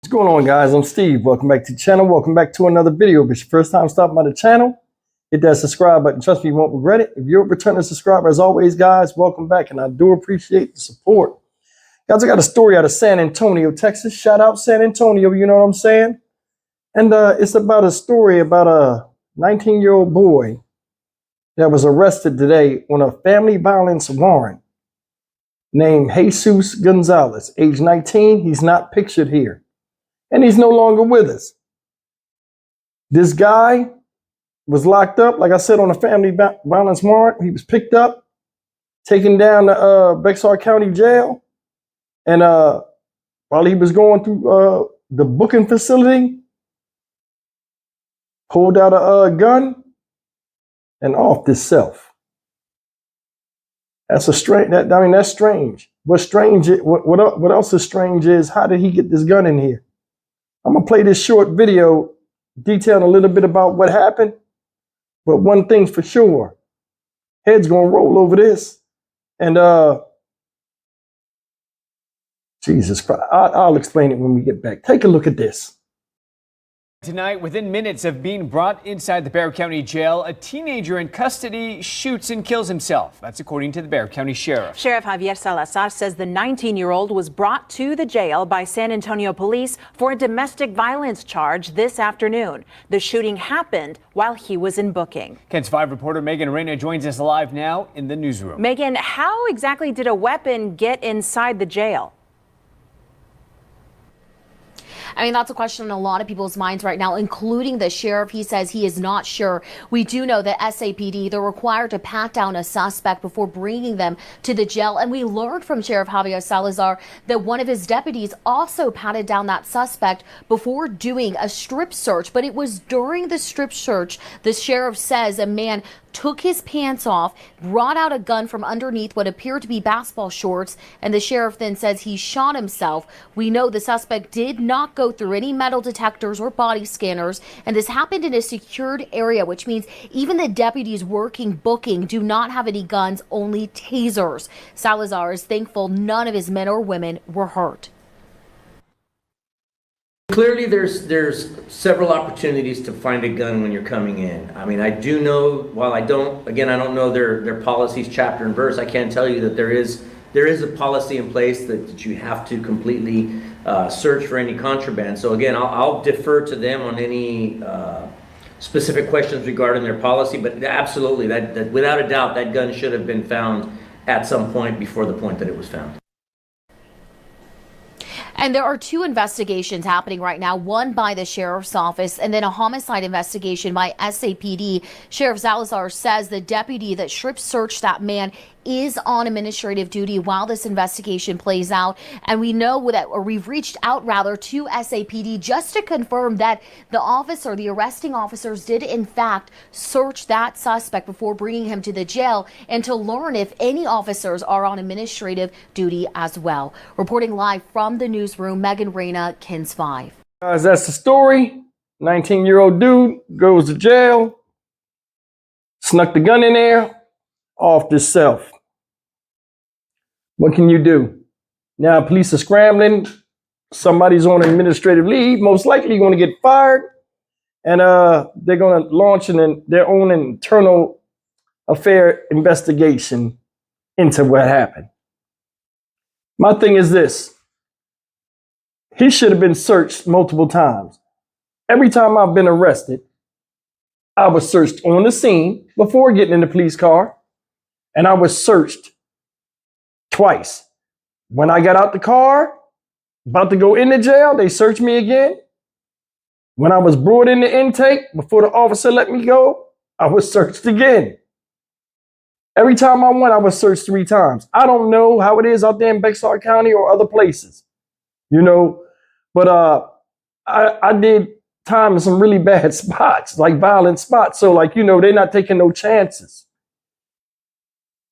What's going on, guys? I'm Steve. Welcome back to the channel. Welcome back to another video. If it's your first time stopping by the channel, hit that subscribe button. Trust me, you won't regret it. If you're a returning subscriber, as always, guys, welcome back, and I do appreciate the support. Guys, I got a story out of San Antonio, Texas. Shout out San Antonio, you know what I'm saying? And it's about a story about a 19-year-old boy that was arrested today on a family violence warrant named Jesus Gonzalez, age 19. He's not pictured here, and he's no longer with us. This guy was locked up, like I said, on a family violence warrant. He was picked up, taken down to Bexar County Jail, and while he was going through the booking facility, pulled out a gun and offed himself. That's strange. That's strange. What's strange? What else is strange is, how did he get this gun in here? I'm gonna play this short video detailing a little bit about what happened. But one thing's for sure, head's gonna roll over this, and Jesus Christ, I'll explain it when we get back. Take a look at this. Tonight, within minutes of being brought inside the Bexar County Jail, a teenager in custody shoots and kills himself. That's according to the Bexar County Sheriff. Sheriff Javier Salazar says the 19-year-old was brought to the jail by San Antonio police for a domestic violence charge this afternoon. The shooting happened while he was in booking. KENS 5 reporter Megan Reyna joins us live now in the newsroom. Megan, how exactly did a weapon get inside the jail? I mean, that's a question in a lot of people's minds right now, including the sheriff. He says he is not sure. We do know that SAPD, they're required to pat down a suspect before bringing them to the jail. And we learned from Sheriff Javier Salazar that one of his deputies also patted down that suspect before doing a strip search. But it was during the strip search, the sheriff says, a man took his pants off, brought out a gun from underneath what appeared to be basketball shorts, and the sheriff then says he shot himself. We know the suspect did not go through any metal detectors or body scanners, and this happened in a secured area, which means even the deputies working booking do not have any guns, only tasers. Salazar is thankful none of his men or women were hurt. Clearly, there's several opportunities to find a gun when you're coming in. I mean, I do know, while I don't know their policies chapter and verse, I can tell you that there is a policy in place that you have to completely search for any contraband. So again, I'll defer to them on any specific questions regarding their policy, but absolutely, that without a doubt, that gun should have been found at some point before the point that it was found. And there are two investigations happening right now, one by the sheriff's office and then a homicide investigation by SAPD. Sheriff Salazar says the deputy that strip searched that man is on administrative duty while this investigation plays out. And we know that, or we've reached out rather, to SAPD just to confirm that the arresting officers did in fact search that suspect before bringing him to the jail, and to learn if any officers are on administrative duty as well. Reporting live from the newsroom, Megan Reyna, KENS 5. Guys, that's the story. 19-year-old dude goes to jail, snuck the gun in there, offed himself. What can you do? Now police are scrambling. Somebody's on administrative leave, most likely going to get fired, and they're going to launch their own internal affair investigation into what happened. My thing is this: he should have been searched multiple times. Every time I've been arrested, I was searched on the scene before getting in the police car, and I was searched twice. When I got out the car, about to go in the jail, they searched me again. When I was brought in the intake, before the officer let me go, I was searched again. Every time I went, I was searched 3 times. I don't know how it is out there in Bexar County or other places, you know, but I did time in some really bad spots, like violent spots. So, like, you know, they're not taking no chances.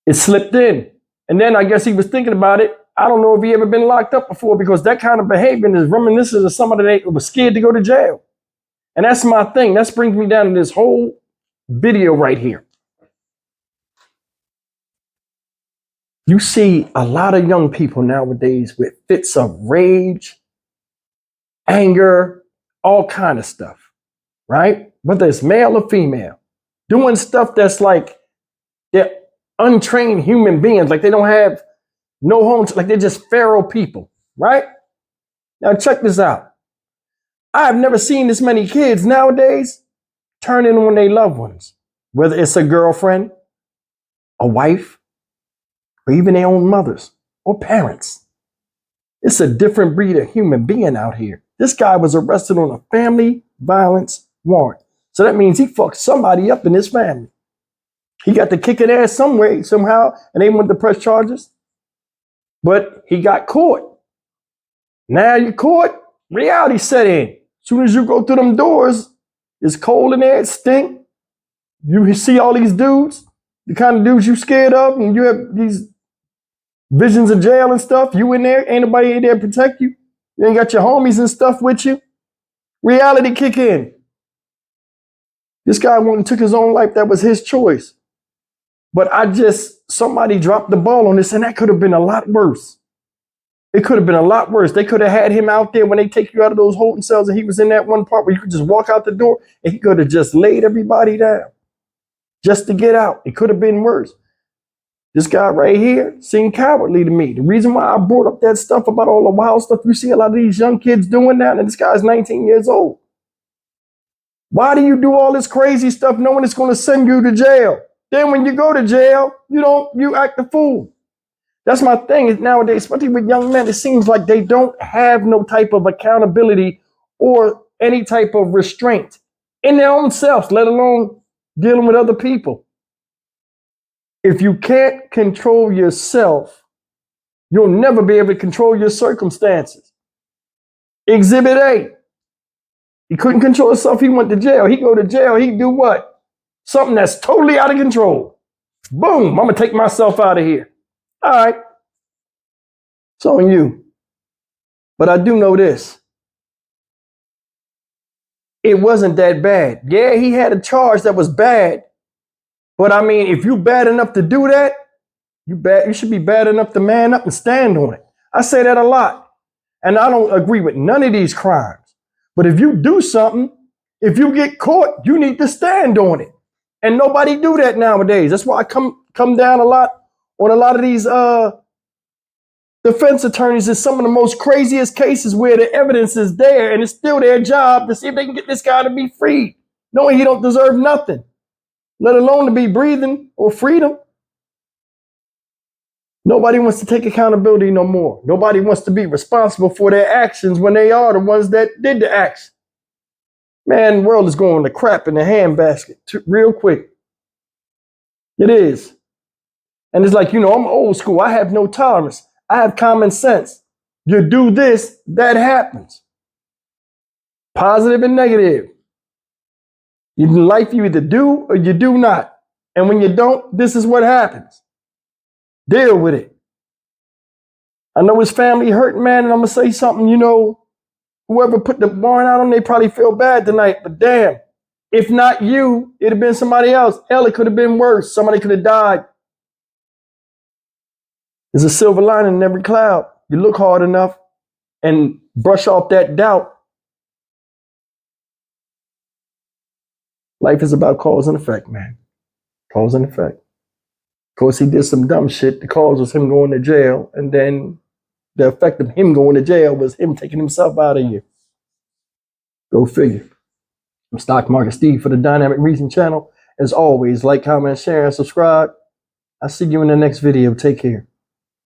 It slipped in. And then I guess he was thinking about it. I don't know if he ever been locked up before, because that kind of behavior is reminiscent of somebody that was scared to go to jail. And that's my thing. That brings me down to this whole video right here. You see a lot of young people nowadays with fits of rage, anger, all kind of stuff, right? Whether it's male or female, doing stuff that's like they're untrained human beings, like they don't have no homes, like they're just feral people, right? Now check this out. I've never seen this many kids nowadays turning on their loved ones, whether it's a girlfriend, a wife, or even their own mothers or parents. It's a different breed of human being out here. This guy was arrested on a family violence warrant. So that means he fucked somebody up in his family. He got to kick it ass some way, somehow, and they went to press charges. But he got caught. Now you're caught, reality set in. As soon as you go through them doors, it's cold in there, it stink. You see all these dudes, the kind of dudes you scared of, and you have these visions of jail and stuff. You in there, ain't nobody in there to protect you. You ain't got your homies and stuff with you. Reality kick in. This guy went and took his own life. That was his choice. But somebody dropped the ball on this, and that could have been a lot worse. It could have been a lot worse. They could have had him out there when they take you out of those holding cells, and he was in that one part where you could just walk out the door, and he could have just laid everybody down just to get out. It could have been worse. This guy right here seemed cowardly to me. The reason why I brought up that stuff about all the wild stuff you see a lot of these young kids doing now, and this guy's 19 years old. Why do you do all this crazy stuff knowing it's going to send you to jail? Then when you go to jail, you act a fool. That's my thing is nowadays, especially with young men, it seems like they don't have no type of accountability or any type of restraint in their own selves, let alone dealing with other people. If you can't control yourself, you'll never be able to control your circumstances. Exhibit A. He couldn't control himself. He went to jail. He go to jail. He do what? Something that's totally out of control. Boom. I'm going to take myself out of here. All right. It's on you. But I do know this. It wasn't that bad. Yeah, he had a charge that was bad. But I mean, if you bad enough to do that, you should be bad enough to man up and stand on it. I say that a lot. And I don't agree with none of these crimes. But if you do something, if you get caught, you need to stand on it. And nobody do that nowadays. That's why I come down a lot on a lot of these defense attorneys in some of the most craziest cases where the evidence is there and it's still their job to see if they can get this guy to be freed, knowing he don't deserve nothing, let alone to be breathing or freedom. Nobody wants to take accountability no more. Nobody wants to be responsible for their actions when they are the ones that did the action. Man, the world is going to crap in the handbasket real quick. It is. And it's like, I'm old school. I have no tolerance. I have common sense. You do this, that happens. Positive and negative. In life, you either do or you do not. And when you don't, this is what happens. Deal with it. I know his family hurt, man, and I'm going to say something, whoever put the warrant out on, they probably feel bad tonight, but damn, if not you, it'd have been somebody else. Hell, it could have been worse. Somebody could have died. There's a silver lining in every cloud. You look hard enough and brush off that doubt. Life is about cause and effect, man. Cause and effect. Of course, he did some dumb shit. The cause was him going to jail, and then the effect of him going to jail was him taking himself out of here. Go figure. I'm Stock Market Steve for the Dynamic Reason channel. As always, like, comment, share, and subscribe. I'll see you in the next video. Take care.